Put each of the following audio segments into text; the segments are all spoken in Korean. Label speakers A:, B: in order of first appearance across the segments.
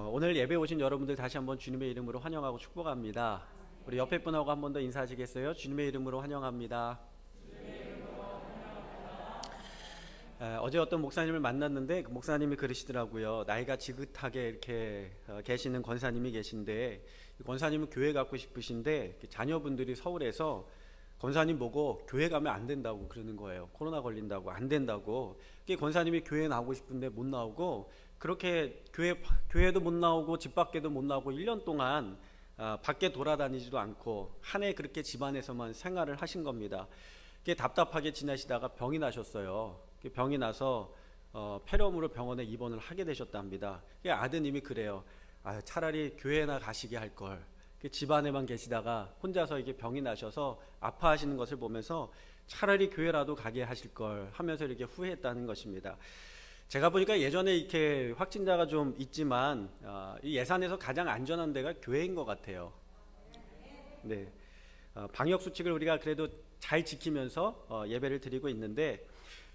A: 오늘 예배 오신 여러분들 다시 한번 주님의 이름으로 환영하고 축복합니다. 우리 옆에 분하고 한 번 더 인사하시겠어요? 주님의 이름으로 환영합니다. 어제 어떤 목사님을 만났는데 그 목사님이 그러시더라고요. 나이가 지긋하게 이렇게 계시는 권사님이 계신데, 권사님은 교회 갖고 싶으신데 자녀분들이 서울에서 권사님 보고 교회 가면 안 된다고 그러는 거예요. 코로나 걸린다고 안 된다고. 권사님이 교회 나오고 싶은데 못 나오고, 그렇게 교회도 못 나오고 집 밖에도 못 나오고 1년 동안 밖에 돌아다니지도 않고 한 해 그렇게 집안에서만 생활을 하신 겁니다. 그게 답답하게 지내시다가 병이 나셨어요. 병이 나서 폐렴으로 병원에 입원을 하게 되셨답니다. 아드님이 그래요. 차라리 교회나 가시게 할 걸. 집안에만 계시다가 혼자서 이게 병이 나셔서 아파하시는 것을 보면서 차라리 교회라도 가게 하실 걸 하면서 이렇게 후회했다는 것입니다. 제가 보니까 예전에 이렇게 확진자가 좀 있지만 이 예산에서 가장 안전한 데가 교회인 것 같아요. 네, 방역 수칙을 우리가 그래도 잘 지키면서 예배를 드리고 있는데,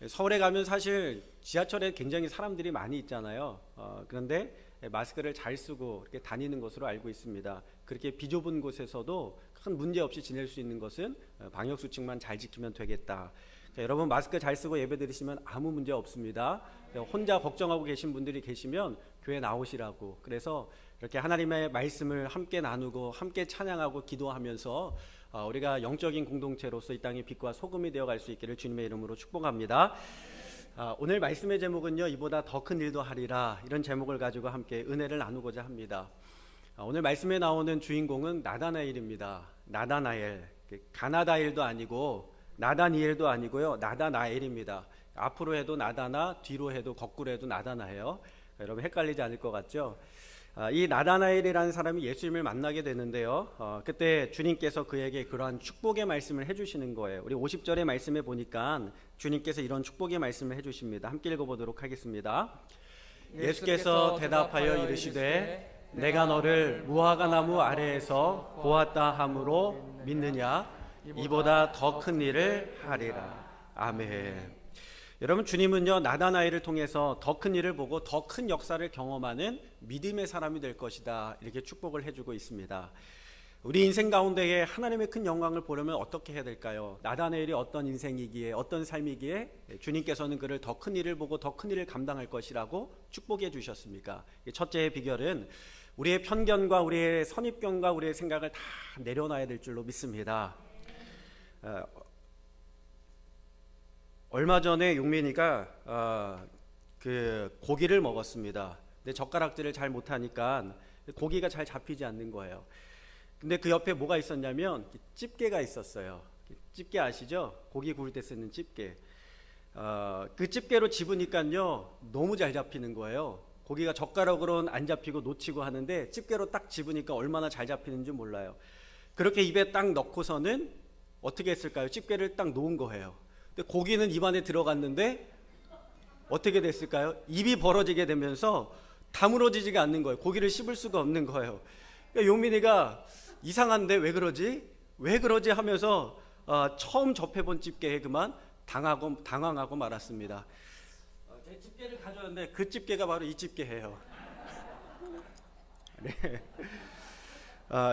A: 서울에 가면 사실 지하철에 굉장히 사람들이 많이 있잖아요. 그런데 마스크를 잘 쓰고 이렇게 다니는 것으로 알고 있습니다. 그렇게 비좁은 곳에서도 큰 문제 없이 지낼 수 있는 것은 방역 수칙만 잘 지키면 되겠다. 자, 여러분 마스크 잘 쓰고 예배 드리시면 아무 문제 없습니다. 혼자 걱정하고 계신 분들이 계시면 교회 나오시라고. 그래서 이렇게 하나님의 말씀을 함께 나누고 함께 찬양하고 기도하면서 우리가 영적인 공동체로서 이 땅의 빛과 소금이 되어갈 수 있기를 주님의 이름으로 축복합니다. 오늘 말씀의 제목은요, 이보다 더 큰 일도 하리라, 이런 제목을 가지고 함께 은혜를 나누고자 합니다. 오늘 말씀에 나오는 주인공은 나다나엘입니다. 나다나엘, 가나다엘도 아니고 나다니엘도 아니고요, 나다나엘입니다. 앞으로 해도 나다나, 뒤로 해도 거꾸로 해도 나다나예요. 여러분 헷갈리지 않을 것 같죠? 이 나다나엘이라는 사람이 예수님을 만나게 되는데요, 그때 주님께서 그에게 그러한 축복의 말씀을 해주시는 거예요. 우리 50절의 말씀에 보니까 주님께서 이런 축복의 말씀을 해주십니다. 함께 읽어보도록 하겠습니다. 예수께서 대답하여 이르시되 내가 너를 무화과 나무 아래에서 보았다 함으로 믿느냐? 이보다 더 큰 일을 하리라. 아멘. 여러분, 주님은요, 나다나엘을 통해서 더 큰 일을 보고 더 큰 역사를 경험하는 믿음의 사람이 될 것이다, 이렇게 축복을 해주고 있습니다. 우리 인생 가운데에 하나님의 큰 영광을 보려면 어떻게 해야 될까요? 나다나엘이 어떤 인생이기에, 어떤 삶이기에 주님께서는 그를 더 큰 일을 보고 더 큰 일을 감당할 것이라고 축복해 주셨습니까? 첫째의 비결은 우리의 편견과 우리의 선입견과 우리의 생각을 다 내려놔야 될 줄로 믿습니다. 얼마 전에 용민이가 그 고기를 먹었습니다. 근데 젓가락질을 잘 못하니까 고기가 잘 잡히지 않는 거예요. 근데 그 옆에 뭐가 있었냐면 집게가 있었어요. 집게 아시죠? 고기 구울 때 쓰는 집게. 그 집게로 집으니까요, 너무 잘 잡히는 거예요. 고기가 젓가락으로는 안 잡히고 놓치고 하는데 집게로 딱 집으니까 얼마나 잘 잡히는지 몰라요. 그렇게 입에 딱 넣고서는 어떻게 했을까요? 집게를 딱 놓은 거예요. 근데 고기는 입안에 들어갔는데 어떻게 됐을까요? 입이 벌어지게 되면서 다물어지지가 않는 거예요. 고기를 씹을 수가 없는 거예요. 그러니까 용민이가 이상한데 왜 그러지? 왜 그러지? 하면서 처음 접해본 집게에 그만 당황하고 말았습니다. 제 집게를 가져왔는데 그 집게가 바로 이 집게예요. 네.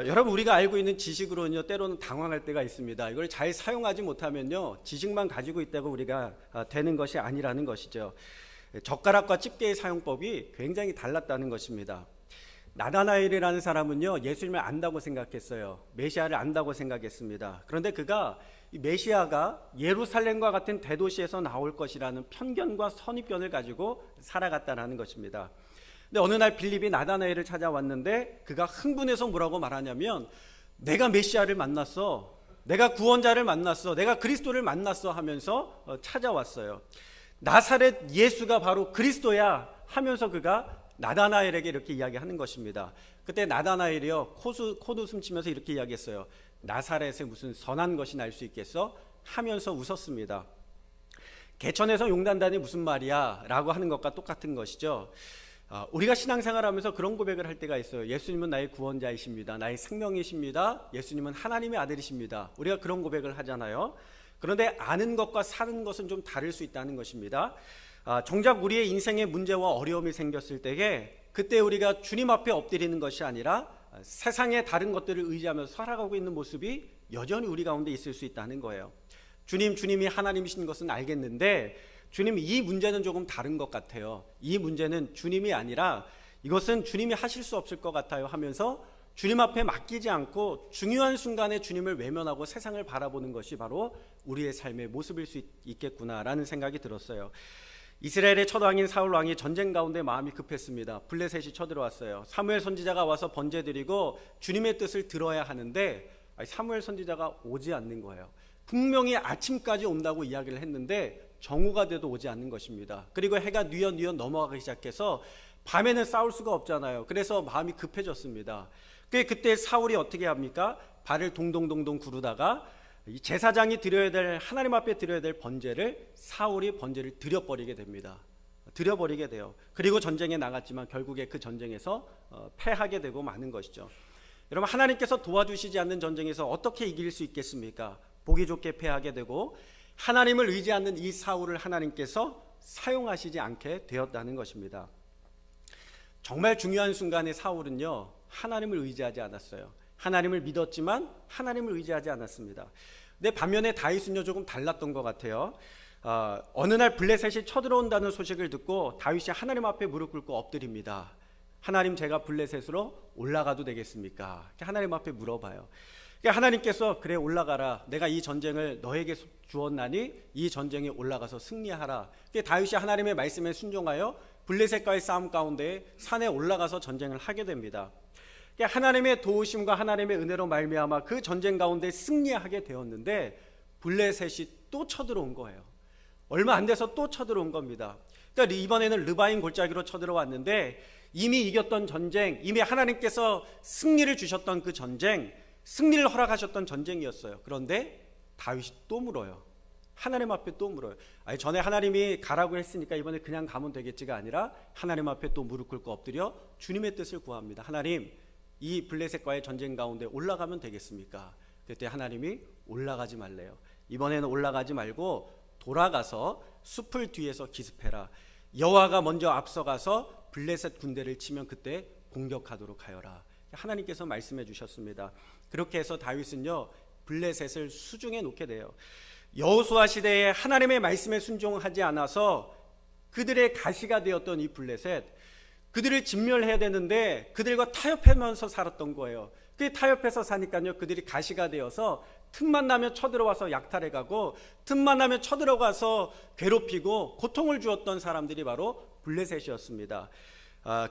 A: 여러분, 우리가 알고 있는 지식으로는요, 때로는 당황할 때가 있습니다. 이걸 잘 사용하지 못하면요, 지식만 가지고 있다고 우리가 되는 것이 아니라는 것이죠. 젓가락과 집게의 사용법이 굉장히 달랐다는 것입니다. 나다나엘이라는 사람은요, 예수님을 안다고 생각했어요. 메시아를 안다고 생각했습니다. 그런데 그가 이 메시아가 예루살렘과 같은 대도시에서 나올 것이라는 편견과 선입견을 가지고 살아갔다는 것입니다. 근데 어느 날 빌립이 나다나엘을 찾아왔는데 그가 흥분해서 뭐라고 말하냐면, 내가 메시아를 만났어, 내가 구원자를 만났어, 내가 그리스도를 만났어 하면서 찾아왔어요. 나사렛 예수가 바로 그리스도야 하면서 그가 나다나엘에게 이렇게 이야기하는 것입니다. 그때 나다나엘이요, 코웃음 치면서 이렇게 이야기했어요. 나사렛에 무슨 선한 것이 날 수 있겠어? 하면서 웃었습니다. 개천에서 용단다니 무슨 말이야? 라고 하는 것과 똑같은 것이죠. 우리가 신앙생활하면서 그런 고백을 할 때가 있어요. 예수님은 나의 구원자이십니다. 나의 생명이십니다. 예수님은 하나님의 아들이십니다. 우리가 그런 고백을 하잖아요. 그런데 아는 것과 사는 것은 좀 다를 수 있다는 것입니다. 정작 우리의 인생에 문제와 어려움이 생겼을 때에 그때 우리가 주님 앞에 엎드리는 것이 아니라 세상의 다른 것들을 의지하면서 살아가고 있는 모습이 여전히 우리 가운데 있을 수 있다는 거예요. 주님이 하나님이신 것은 알겠는데 주님, 이 문제는 조금 다른 것 같아요. 이 문제는 주님이 아니라 이것은 주님이 하실 수 없을 것 같아요 하면서 주님 앞에 맡기지 않고 중요한 순간에 주님을 외면하고 세상을 바라보는 것이 바로 우리의 삶의 모습일 수 있겠구나라는 생각이 들었어요. 이스라엘의 첫 왕인 사울 왕이 전쟁 가운데 마음이 급했습니다. 블레셋이 쳐들어왔어요. 사무엘 선지자가 와서 번제드리고 주님의 뜻을 들어야 하는데 사무엘 선지자가 오지 않는 거예요. 분명히 아침까지 온다고 이야기를 했는데 정오가 돼도 오지 않는 것입니다. 그리고 해가 뉘엿뉘엿 넘어가기 시작해서 밤에는 싸울 수가 없잖아요. 그래서 마음이 급해졌습니다. 그때 사울이 어떻게 합니까? 발을 동동동동 구르다가 이 제사장이 드려야 될, 하나님 앞에 드려야 될 번제를 사울이 번제를 드려버리게 됩니다. 드려버리게 돼요. 그리고 전쟁에 나갔지만 결국에 그 전쟁에서 패하게 되고 마는 것이죠. 여러분, 하나님께서 도와주시지 않는 전쟁에서 어떻게 이길 수 있겠습니까? 보기 좋게 패하게 되고 하나님을 의지하는 이 사울을 하나님께서 사용하시지 않게 되었다는 것입니다. 정말 중요한 순간에 사울은요, 하나님을 의지하지 않았어요. 하나님을 믿었지만 하나님을 의지하지 않았습니다. 근데 반면에 다윗은요, 조금 달랐던 것 같아요. 어느 날 블레셋이 쳐들어온다는 소식을 듣고 다윗이 하나님 앞에 무릎 꿇고 엎드립니다. 하나님, 제가 블레셋으로 올라가도 되겠습니까? 하나님 앞에 물어봐요. 하나님께서 그래, 올라가라. 내가 이 전쟁을 너에게 주었나니 이 전쟁에 올라가서 승리하라. 다윗이 하나님의 말씀에 순종하여 블레셋과의 싸움 가운데 산에 올라가서 전쟁을 하게 됩니다. 하나님의 도우심과 하나님의 은혜로 말미암아 그 전쟁 가운데 승리하게 되었는데 블레셋이 또 쳐들어온 거예요. 얼마 안 돼서 또 쳐들어온 겁니다. 그러니까 이번에는 르바임 골짜기로 쳐들어왔는데 이미 이겼던 전쟁, 이미 하나님께서 승리를 주셨던 그 전쟁, 승리를 허락하셨던 전쟁이었어요. 그런데 다윗이 또 물어요. 하나님 앞에 또 물어요. 아니, 전에 하나님이 가라고 했으니까 이번에 그냥 가면 되겠지가 아니라 하나님 앞에 또 무릎 꿇고 엎드려 주님의 뜻을 구합니다. 하나님, 이 블레셋과의 전쟁 가운데 올라가면 되겠습니까? 그때 하나님이 올라가지 말래요. 이번에는 올라가지 말고 돌아가서 숲을 뒤에서 기습해라. 여호와가 먼저 앞서가서 블레셋 군대를 치면 그때 공격하도록 하여라. 하나님께서 말씀해 주셨습니다. 그렇게 해서 다윗은요, 블레셋을 수중에 놓게 돼요. 여호수아 시대에 하나님의 말씀에 순종하지 않아서 그들의 가시가 되었던 이 블레셋, 그들을 진멸해야 되는데 그들과 타협하면서 살았던 거예요. 그 타협해서 사니까요, 그들이 가시가 되어서 틈만 나면 쳐들어와서 약탈해가고 틈만 나면 쳐들어가서 괴롭히고 고통을 주었던 사람들이 바로 블레셋이었습니다.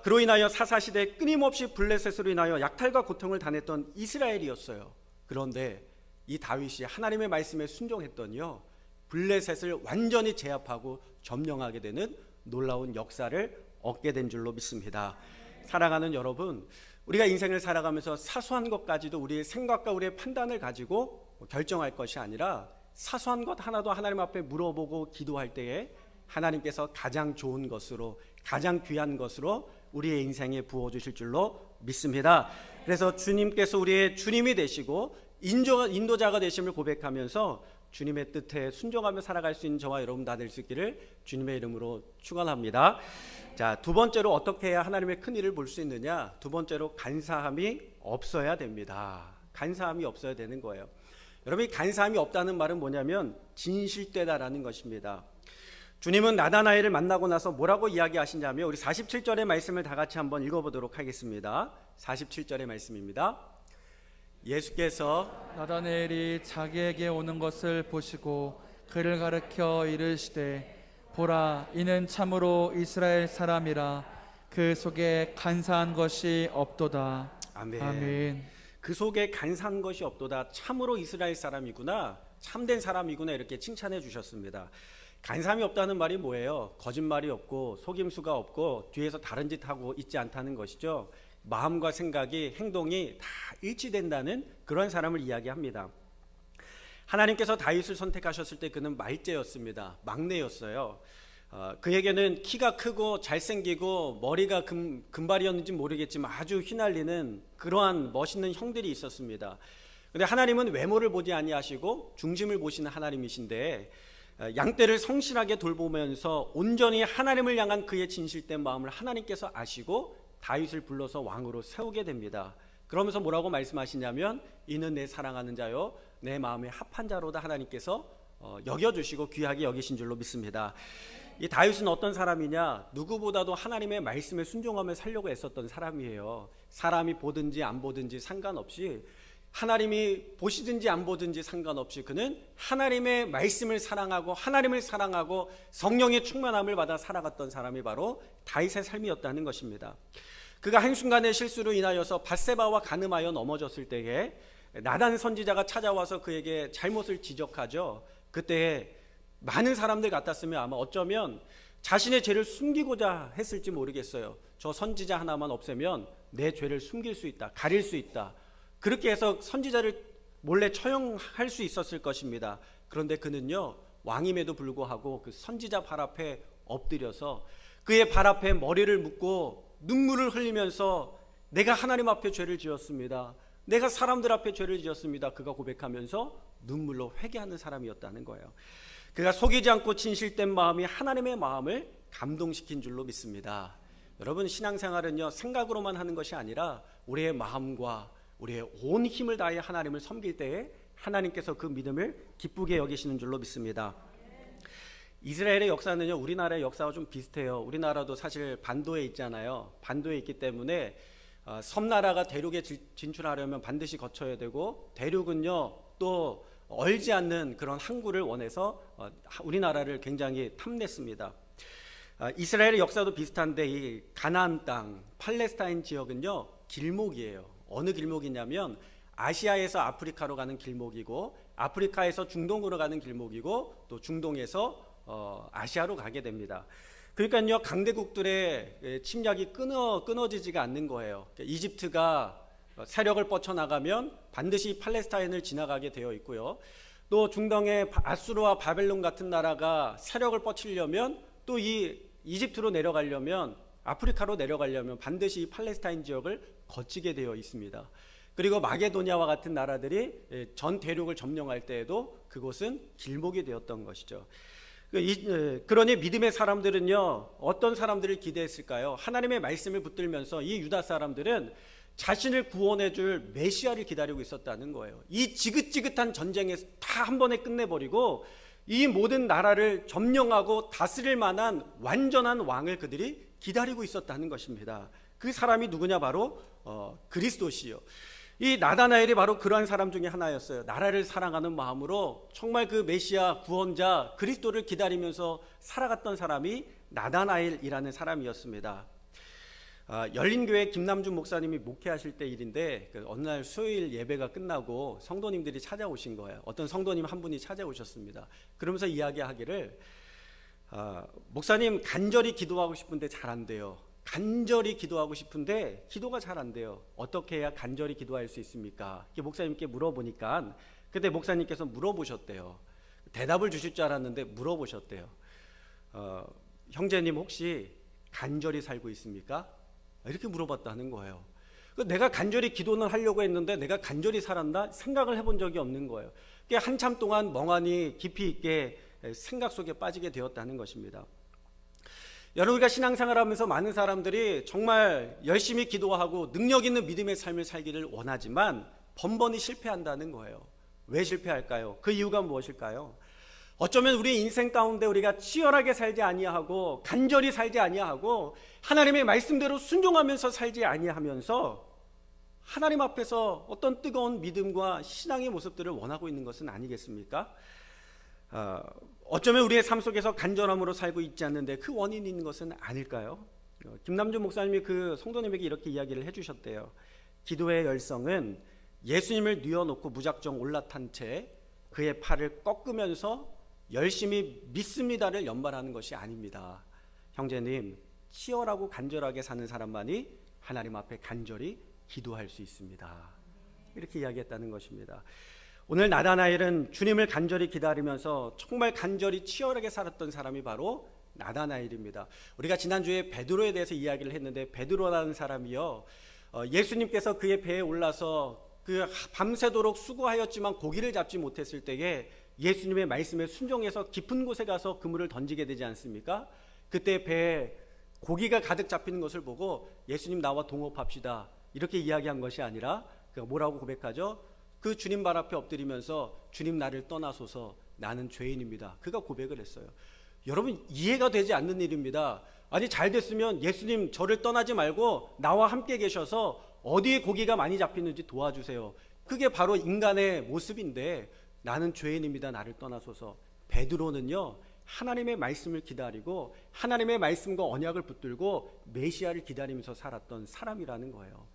A: 그로 인하여 사사시대에 끊임없이 블레셋으로 인하여 약탈과 고통을 당했던 이스라엘이었어요. 그런데 이 다윗이 하나님의 말씀에 순종했더니요, 블레셋을 완전히 제압하고 점령하게 되는 놀라운 역사를 얻게 된 줄로 믿습니다. 사랑하는 여러분, 우리가 인생을 살아가면서 사소한 것까지도 우리의 생각과 우리의 판단을 가지고 결정할 것이 아니라 사소한 것 하나도 하나님 앞에 물어보고 기도할 때에 하나님께서 가장 좋은 것으로, 가장 귀한 것으로 우리의 인생에 부어주실 줄로 믿습니다. 그래서 주님께서 우리의 주님이 되시고 인도자가 되심을 고백하면서 주님의 뜻에 순종하며 살아갈 수 있는 저와 여러분 다 될 수 있기를 주님의 이름으로 축원합니다. 자, 두 번째로 어떻게 해야 하나님의 큰 일을 볼 수 있느냐? 두 번째로 간사함이 없어야 됩니다. 간사함이 없어야 되는 거예요. 여러분, 이 간사함이 없다는 말은 뭐냐면 진실되다라는 것입니다. 주님은 나다나엘을 만나고 나서 뭐라고 이야기하시냐면 우리 47절의 말씀을 다 같이 한번 읽어보도록 하겠습니다. 47절의 말씀입니다. 예수께서
B: 나다나엘이 자기에게 오는 것을 보시고 그를 가르쳐 이르시되 보라, 이는 참으로 이스라엘 사람이라 그 속에 간사한 것이 없도다.
A: 아멘.
B: 아멘.
A: 그 속에 간사한 것이 없도다. 참으로 이스라엘 사람이구나, 참된 사람이구나, 이렇게 칭찬해 주셨습니다. 간사함이 없다는 말이 뭐예요? 거짓말이 없고 속임수가 없고 뒤에서 다른 짓 하고 있지 않다는 것이죠. 마음과 생각이, 행동이 다 일치된다는 그런 사람을 이야기합니다. 하나님께서 다윗을 선택하셨을 때 그는 말제였습니다. 막내였어요. 그에게는 키가 크고 잘생기고 머리가 금발이었는지 모르겠지만 아주 휘날리는 그러한 멋있는 형들이 있었습니다. 그런데 하나님은 외모를 보지 아니하시고 중심을 보시는 하나님이신데 양떼를 성실하게 돌보면서 온전히 하나님을 향한 그의 진실된 마음을 하나님께서 아시고 다윗을 불러서 왕으로 세우게 됩니다. 그러면서 뭐라고 말씀하시냐면 이는 내 사랑하는 자요 내 마음에 합한 자로다 하나님께서 여겨주시고 귀하게 여기신 줄로 믿습니다. 이 다윗은 어떤 사람이냐? 누구보다도 하나님의 말씀에 순종하며 살려고 애썼던 사람이에요. 사람이 보든지 안 보든지 상관없이, 하나님이 보시든지 안 보든지 상관없이 그는 하나님의 말씀을 사랑하고 하나님을 사랑하고 성령의 충만함을 받아 살아갔던 사람이 바로 다윗의 삶이었다는 것입니다. 그가 한순간의 실수로 인하여서 밧세바와 간음하여 넘어졌을 때에 나단 선지자가 찾아와서 그에게 잘못을 지적하죠. 그때 많은 사람들 같았으면 아마 어쩌면 자신의 죄를 숨기고자 했을지 모르겠어요. 저 선지자 하나만 없애면 내 죄를 숨길 수 있다, 가릴 수 있다, 그렇게 해서 선지자를 몰래 처형할 수 있었을 것입니다. 그런데 그는요, 왕임에도 불구하고 그 선지자 발 앞에 엎드려서 그의 발 앞에 머리를 묻고 눈물을 흘리면서 내가 하나님 앞에 죄를 지었습니다, 내가 사람들 앞에 죄를 지었습니다, 그가 고백하면서 눈물로 회개하는 사람이었다는 거예요. 그가 속이지 않고 진실된 마음이 하나님의 마음을 감동시킨 줄로 믿습니다. 여러분, 신앙생활은요, 생각으로만 하는 것이 아니라 우리의 마음과 우리의 온 힘을 다해 하나님을 섬길 때에 하나님께서 그 믿음을 기쁘게 여기시는 줄로 믿습니다. 이스라엘의 역사는요, 우리나라의 역사와 좀 비슷해요. 우리나라도 사실 반도에 있잖아요. 반도에 있기 때문에 섬나라가 대륙에 진출하려면 반드시 거쳐야 되고, 대륙은요 또 얼지 않는 그런 항구를 원해서 우리나라를 굉장히 탐냈습니다. 이스라엘의 역사도 비슷한데 이 가나안 땅, 팔레스타인 지역은요 길목이에요. 어느 길목이냐면 아시아에서 아프리카로 가는 길목이고, 아프리카에서 중동으로 가는 길목이고, 또 중동에서 아시아로 가게 됩니다. 그러니까요, 강대국들의 침략이 끊어지지가 않는 거예요. 그러니까 이집트가 세력을 뻗쳐나가면 반드시 팔레스타인을 지나가게 되어 있고요. 또 중동의 아수르와 바벨론 같은 나라가 세력을 뻗치려면 또 이 이집트로 내려가려면, 아프리카로 내려가려면 반드시 팔레스타인 지역을 거치게 되어 있습니다. 그리고 마게도냐와 같은 나라들이 전 대륙을 점령할 때에도 그곳은 길목이 되었던 것이죠. 그러니 믿음의 사람들은요, 어떤 사람들을 기대했을까요? 하나님의 말씀을 붙들면서 이 유다 사람들은 자신을 구원해 줄 메시아를 기다리고 있었다는 거예요. 이 지긋지긋한 전쟁에서 다 한 번에 끝내버리고 이 모든 나라를 점령하고 다스릴 만한 완전한 왕을 그들이 기다리고 있었다는 것입니다. 그 사람이 누구냐? 바로 그리스도시요. 이 나다나엘이 바로 그러한 사람 중에 하나였어요. 나라를 사랑하는 마음으로 정말 그 메시아 구원자 그리스도를 기다리면서 살아갔던 사람이 나다나엘이라는 사람이었습니다. 열린교회 김남준 목사님이 목회하실 때 일인데, 어느 날 수요일 예배가 끝나고 성도님들이 찾아오신 거예요. 어떤 성도님 한 분이 찾아오셨습니다. 그러면서 이야기하기를, 목사님 간절히 기도하고 싶은데 잘 안 돼요. 간절히 기도하고 싶은데 기도가 잘 안 돼요. 어떻게 해야 간절히 기도할 수 있습니까? 목사님께 물어보니까 그때 목사님께서 물어보셨대요. 대답을 주실 줄 알았는데 물어보셨대요. 형제님 혹시 간절히 살고 있습니까? 이렇게 물어봤다는 거예요. 내가 간절히 기도는 하려고 했는데 내가 간절히 살았나 생각을 해본 적이 없는 거예요. 한참 동안 멍하니 깊이 있게 생각 속에 빠지게 되었다는 것입니다. 여러분과 신앙생활하면서 많은 사람들이 정말 열심히 기도하고 능력 있는 믿음의 삶을 살기를 원하지만 번번이 실패한다는 거예요. 왜 실패할까요? 그 이유가 무엇일까요? 어쩌면 우리 인생 가운데 우리가 치열하게 살지 아니하고 간절히 살지 아니하고 하나님의 말씀대로 순종하면서 살지 아니하면서 하나님 앞에서 어떤 뜨거운 믿음과 신앙의 모습들을 원하고 있는 것은 아니겠습니까? 어쩌면 우리의 삶 속에서 간절함으로 살고 있지 않는데 그 원인이 있는 것은 아닐까요? 김남준 목사님이 그 성도님에게 이렇게 이야기를 해주셨대요. 기도의 열성은 예수님을 뉘어놓고 무작정 올라탄 채 그의 팔을 꺾으면서 열심히 믿습니다를 연발하는 것이 아닙니다. 형제님, 치열하고 간절하게 사는 사람만이 하나님 앞에 간절히 기도할 수 있습니다. 이렇게 이야기했다는 것입니다. 오늘 나다나엘은 주님을 간절히 기다리면서 정말 간절히 치열하게 살았던 사람이 바로 나다나엘입니다. 우리가 지난주에 베드로에 대해서 이야기를 했는데, 베드로라는 사람이요, 예수님께서 그의 배에 올라서 그 밤새도록 수고하였지만 고기를 잡지 못했을 때에 예수님의 말씀에 순종해서 깊은 곳에 가서 그물을 던지게 되지 않습니까? 그때 배에 고기가 가득 잡히는 것을 보고 예수님 나와 동업합시다 이렇게 이야기한 것이 아니라 그가 뭐라고 고백하죠? 그 주님 발 앞에 엎드리면서 주님 나를 떠나소서 나는 죄인입니다. 그가 고백을 했어요. 여러분 이해가 되지 않는 일입니다. 아니 잘 됐으면 예수님 저를 떠나지 말고 나와 함께 계셔서 어디에 고기가 많이 잡히는지 도와주세요. 그게 바로 인간의 모습인데 나는 죄인입니다. 나를 떠나소서. 베드로는요 하나님의 말씀을 기다리고 하나님의 말씀과 언약을 붙들고 메시아를 기다리면서 살았던 사람이라는 거예요.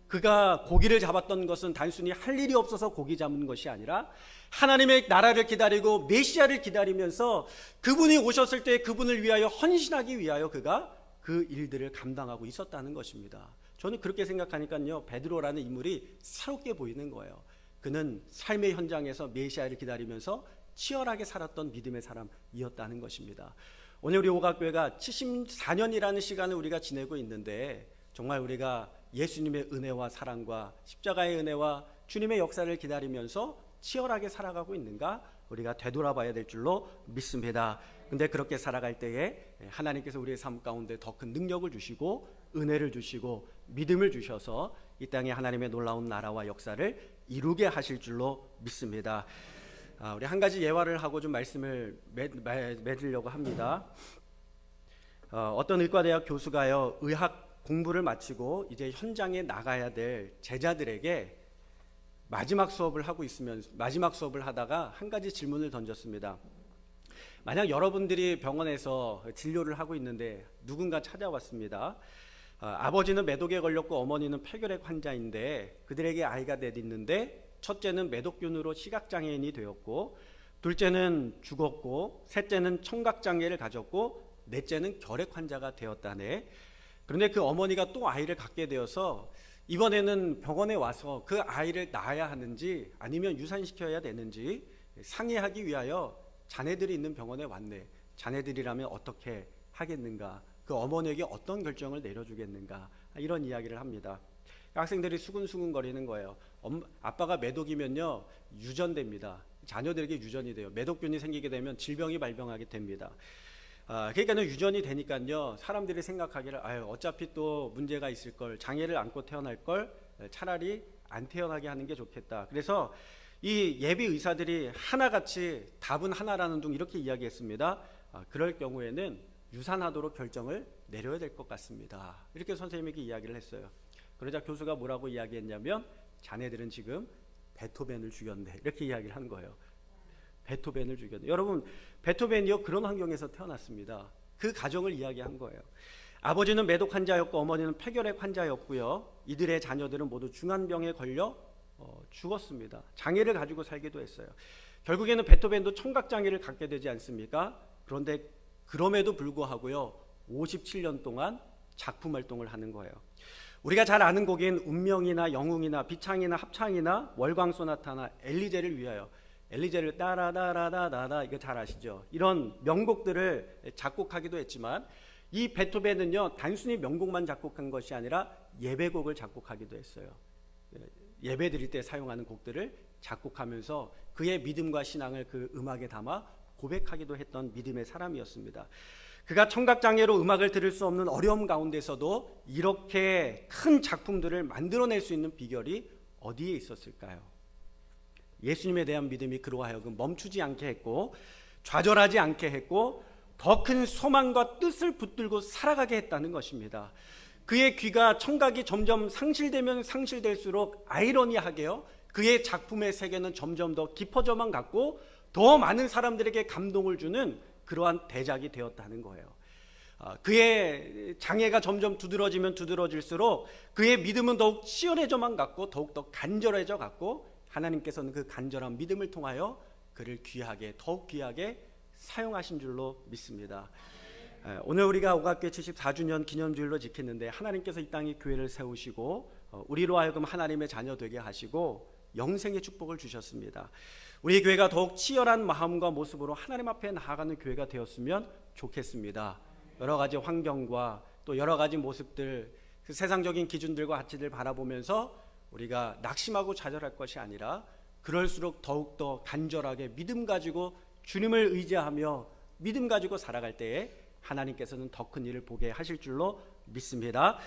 A: 그가 고기를 잡았던 것은 단순히 할 일이 없어서 고기 잡은 것이 아니라 하나님의 나라를 기다리고 메시아를 기다리면서 그분이 오셨을 때 그분을 위하여 헌신하기 위하여 그가 그 일들을 감당하고 있었다는 것입니다. 저는 그렇게 생각하니까요 베드로라는 인물이 새롭게 보이는 거예요. 그는 삶의 현장에서 메시아를 기다리면서 치열하게 살았던 믿음의 사람이었다는 것입니다. 오늘 우리 오각교회가 74년이라는 시간을 우리가 지내고 있는데 정말 우리가 예수님의 은혜와 사랑과 십자가의 은혜와 주님의 역사를 기다리면서 치열하게 살아가고 있는가 우리가 되돌아봐야 될 줄로 믿습니다. 근데 그렇게 살아갈 때에 하나님께서 우리의 삶 가운데 더 큰 능력을 주시고 은혜를 주시고 믿음을 주셔서 이 땅에 하나님의 놀라운 나라와 역사를 이루게 하실 줄로 믿습니다. 우리 한 가지 예화를 하고 좀 말씀을 맺으려고 합니다. 어떤 의과대학 교수가요 의학 공부를 마치고 이제 현장에 나가야 될 제자들에게 마지막 수업을 하고 있으면 마지막 수업을 하다가 한 가지 질문을 던졌습니다. 만약 여러분들이 병원에서 진료를 하고 있는데 누군가 찾아왔습니다. 아버지는 매독에 걸렸고 어머니는 폐결핵 환자인데 그들에게 아이가 넷 있는데 첫째는 매독균으로 시각장애인이 되었고 둘째는 죽었고 셋째는 청각장애를 가졌고 넷째는 결핵 환자가 되었다네. 그런데 그 어머니가 또 아이를 갖게 되어서 이번에는 병원에 와서 그 아이를 낳아야 하는지 아니면 유산시켜야 되는지 상의하기 위하여 자네들이 있는 병원에 왔네. 자네들이라면 어떻게 하겠는가? 그 어머니에게 어떤 결정을 내려주겠는가? 이런 이야기를 합니다. 학생들이 수근수근거리는 거예요. 아빠가 매독이면요 유전됩니다. 자녀들에게 유전이 돼요. 매독균이 생기게 되면 질병이 발병하게 됩니다. 그러니까 유전이 되니까요 사람들이 생각하기를 어차피 또 문제가 있을 걸 장애를 안고 태어날 걸 차라리 안 태어나게 하는 게 좋겠다. 그래서 이 예비 의사들이 하나같이 답은 하나라는 둥 이렇게 이야기했습니다. 그럴 경우에는 유산하도록 결정을 내려야 될 것 같습니다. 이렇게 선생님에게 이야기를 했어요. 그러자 교수가 뭐라고 이야기했냐면 자네들은 지금 베토벤을 죽였네 이렇게 이야기를 한 거예요. 베토벤을 죽였네. 여러분 베토벤이요 그런 환경에서 태어났습니다. 그 가정을 이야기한 거예요. 아버지는 매독 환자였고 어머니는 폐결핵 환자였고요. 이들의 자녀들은 모두 중환병에 걸려 죽었습니다. 장애를 가지고 살기도 했어요. 결국에는 베토벤도 청각장애를 갖게 되지 않습니까? 그런데 그럼에도 불구하고요 57년 동안 작품 활동을 하는 거예요. 우리가 잘 아는 곡인 운명이나 영웅이나 비창이나 합창이나 월광소나타나 엘리제를 위하여 엘리제를 따라다라다다다 이거 잘 아시죠? 이런 명곡들을 작곡하기도 했지만 이 베토벤은요 단순히 명곡만 작곡한 것이 아니라 예배곡을 작곡하기도 했어요. 예배 드릴 때 사용하는 곡들을 작곡하면서 그의 믿음과 신앙을 그 음악에 담아 고백하기도 했던 믿음의 사람이었습니다. 그가 청각장애로 음악을 들을 수 없는 어려움 가운데서도 이렇게 큰 작품들을 만들어낼 수 있는 비결이 어디에 있었을까요? 예수님에 대한 믿음이 그로 하여금 멈추지 않게 했고 좌절하지 않게 했고 더 큰 소망과 뜻을 붙들고 살아가게 했다는 것입니다. 그의 귀가 청각이 점점 상실되면 상실될수록 아이러니하게요 그의 작품의 세계는 점점 더 깊어져만 갔고 더 많은 사람들에게 감동을 주는 그러한 대작이 되었다는 거예요. 그의 장애가 점점 두드러지면 두드러질수록 그의 믿음은 더욱 치열해져만 갔고 더욱더 간절해져 갔고 하나님께서는 그 간절한 믿음을 통하여 그를 귀하게 더욱 귀하게 사용하신 줄로 믿습니다. 오늘 우리가 오각교회 74주년 기념주일로 지키는데 하나님께서 이 땅에 교회를 세우시고 우리로 하여금 하나님의 자녀 되게 하시고 영생의 축복을 주셨습니다. 우리 교회가 더욱 치열한 마음과 모습으로 하나님 앞에 나아가는 교회가 되었으면 좋겠습니다. 여러 가지 환경과 또 여러 가지 모습들 그 세상적인 기준들과 가치들 바라보면서 우리가 낙심하고 좌절할 것이 아니라 그럴수록 더욱더 간절하게 믿음 가지고 주님을 의지하며 믿음 가지고 살아갈 때에 하나님께서는 더 큰 일을 보게 하실 줄로 믿습니다.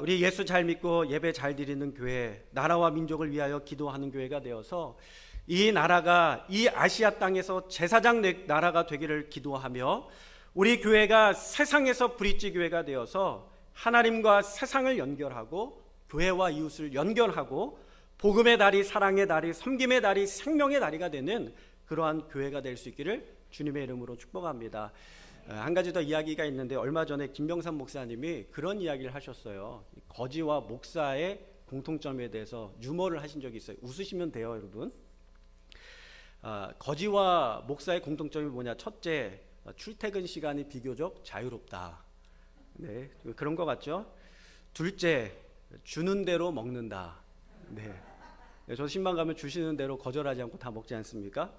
A: 우리 예수 잘 믿고 예배 잘 드리는 교회, 나라와 민족을 위하여 기도하는 교회가 되어서 이 나라가 이 아시아 땅에서 제사장 나라가 되기를 기도하며 우리 교회가 세상에서 브릿지 교회가 되어서 하나님과 세상을 연결하고 교회와 이웃을 연결하고 복음의 다리, 사랑의 다리, 섬김의 다리, 생명의 다리가 되는 그러한 교회가 될 수 있기를 주님의 이름으로 축복합니다. 한 가지 더 이야기가 있는데 얼마 전에 김병삼 목사님이 그런 이야기를 하셨어요. 거지와 목사의 공통점에 대해서 유머를 하신 적이 있어요. 웃으시면 돼요, 여러분. 거지와 목사의 공통점이 뭐냐? 첫째, 출퇴근 시간이 비교적 자유롭다. 네, 그런 것 같죠? 둘째, 주는 대로 먹는다. 네, 저 신방 가면 주시는 대로 거절하지 않고 다 먹지 않습니까?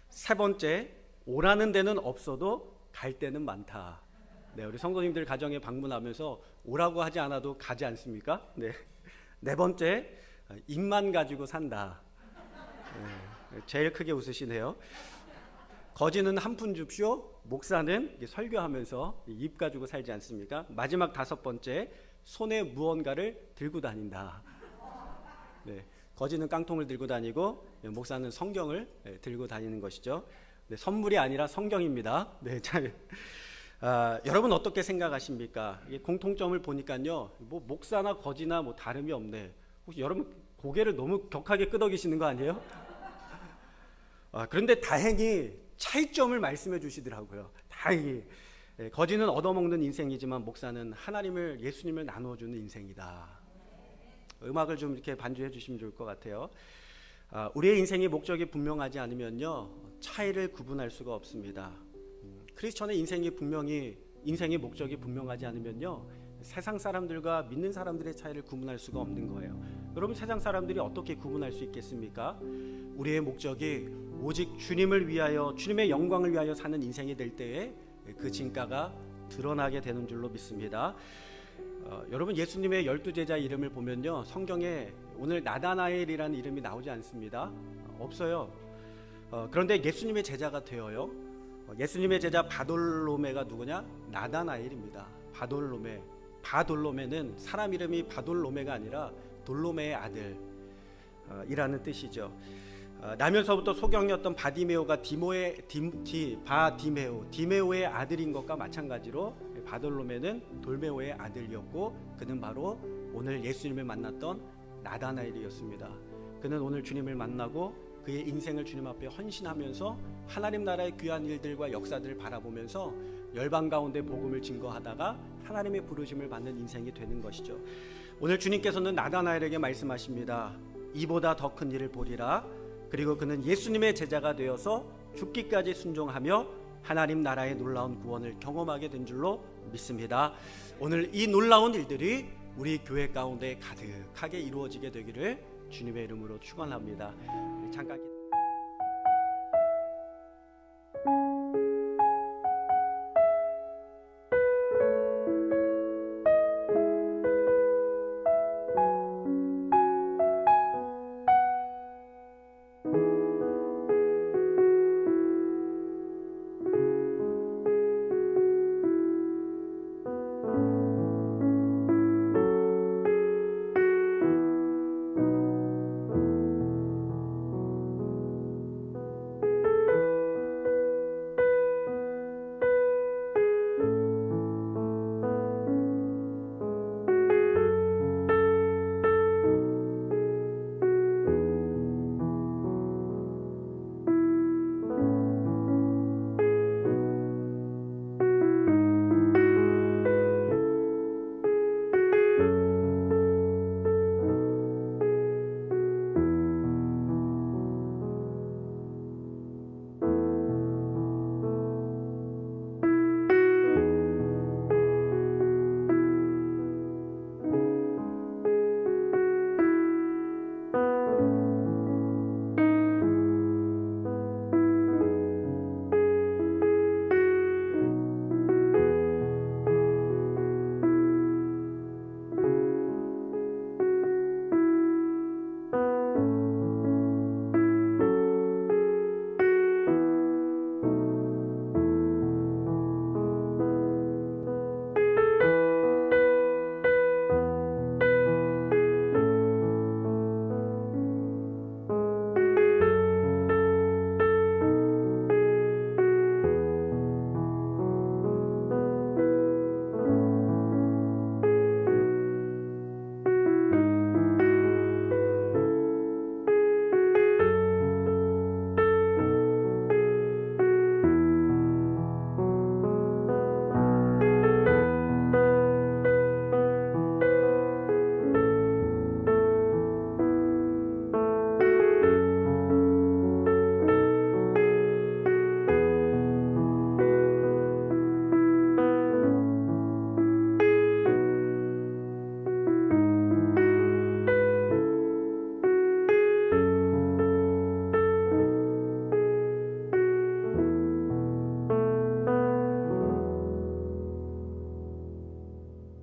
A: 세 번째, 오라는 데는 없어도 갈 데는 많다. 네, 우리 성도님들 가정에 방문하면서 오라고 하지 않아도 가지 않습니까? 네. 네 번째, 입만 가지고 산다. 네, 제일 크게 웃으시네요. 거지는 한 푼 줍쇼, 목사는 설교하면서 입 가지고 살지 않습니까? 마지막 다섯 번째, 손에 무언가를 들고 다닌다. 네, 거지는 깡통을 들고 다니고 목사는 성경을 들고 다니는 것이죠. 네, 선물이 아니라 성경입니다. 네, 여러분 어떻게 생각하십니까? 이게 공통점을 보니까요, 뭐 목사나 거지나 뭐 다름이 없네. 혹시 여러분 고개를 너무 격하게 끄덕이시는 거 아니에요? 그런데 다행히 차이점을 말씀해 주시더라고요. 다행히. 거지는 얻어먹는 인생이지만 목사는 하나님을, 예수님을 나누어주는 인생이다. 음악을 좀 이렇게 반주해 주시면 좋을 것 같아요. 우리의 인생의 목적이 분명하지 않으면요, 차이를 구분할 수가 없습니다. 크리스천의 인생의 목적이 분명하지 않으면요, 세상 사람들과 믿는 사람들의 차이를 구분할 수가 없는 거예요. 여러분, 세상 사람들이 어떻게 구분할 수 있겠습니까? 우리의 목적이 오직 주님을 위하여, 주님의 영광을 위하여 사는 인생이 될 때에 그 진가가 드러나게 되는 줄로 믿습니다. 여러분, 예수님의 12제자 이름을 보면요, 성경에 오늘 나다나엘이라는 이름이 나오지 않습니다. 없어요. 그런데 예수님의 제자가 되어요. 예수님의 제자 바돌로메가 누구냐? 나다나엘입니다. 바돌로메는 사람 이름이 바돌로메가 아니라 돌로메의 아들 이라는 뜻이죠. 나면서부터 소경이었던 바디메오가 디메오의 아들인 것과 마찬가지로 바돌로메는 돌메오의 아들이었고, 그는 바로 오늘 예수님을 만났던 나다나엘이었습니다. 그는 오늘 주님을 만나고 그의 인생을 주님 앞에 헌신하면서 하나님 나라의 귀한 일들과 역사들을 바라보면서 열방 가운데 복음을 증거하다가 하나님의 부르심을 받는 인생이 되는 것이죠. 오늘 주님께서는 나다나엘에게 말씀하십니다. 이보다 더 큰 일을 보리라. 그리고 그는 예수님의 제자가 되어서 죽기까지 순종하며 하나님 나라의 놀라운 구원을 경험하게 된 줄로 믿습니다. 오늘 이 놀라운 일들이 우리 교회 가운데 가득하게 이루어지게 되기를 주님의 이름으로 축원합니다. 잠깐